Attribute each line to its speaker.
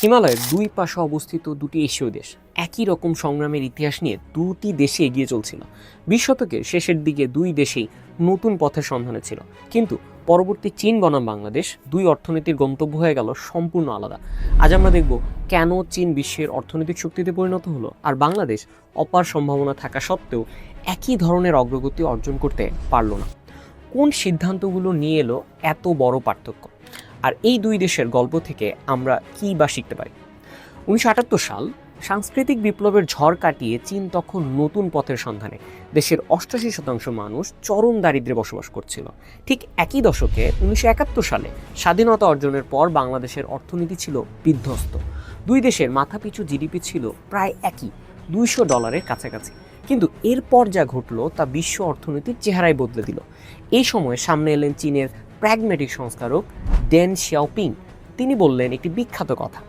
Speaker 1: হিমালয়ের দুই পাশে অবস্থিত দুটি এশীয় দেশ একই রকম সংগ্রামের ইতিহাস নিয়ে দুটি দেশে এগিয়ে চলছিল। 20 শতকের শেষের দিকে দুই দেশেই নতুন পথের সন্ধানে ছিল, কিন্তু পরবর্তী চীন বনাম বাংলাদেশ দুই অর্থনীতির গন্তব্য হয়ে গেল সম্পূর্ণ আলাদা। আজ আমরা দেখব কেন চীন বিশ্বের অর্থনৈতিক শক্তিতে পরিণত হলো, আর বাংলাদেশ অপার সম্ভাবনা থাকা সত্ত্বেও একই ধরনের অগ্রগতি অর্জন করতে পারল না। কোন সিদ্ধান্তগুলো নিয়ে এলো এত বড় পার্থক্য, আর এই দুই দেশের গল্প থেকে আমরা কী বা শিখতে পারি? 1978 সাল, সাংস্কৃতিক বিপ্লবের ঝড় কাটিয়ে চীন তখন নতুন পথের সন্ধানে। দেশের 88% মানুষ চরম দারিদ্র্যে বসবাস করছিল। ঠিক একই দশকে 1971 সালে স্বাধীনতা অর্জনের পর বাংলাদেশের অর্থনীতি ছিল বিধ্বস্ত। দুই দেশের মাথাপিছু জিডিপি ছিল প্রায় একই, $200 কাছাকাছি। কিন্তু এরপর যা ঘটলো তা বিশ্ব অর্থনীতির চেহারাই বদলে দিল। এই সময় সামনে এলেন চীনের প্র্যাগম্যাটিক সংস্কারক ডেন শিয়াওপিং। তিনি বললেন একটি বিখ্যাত কথা: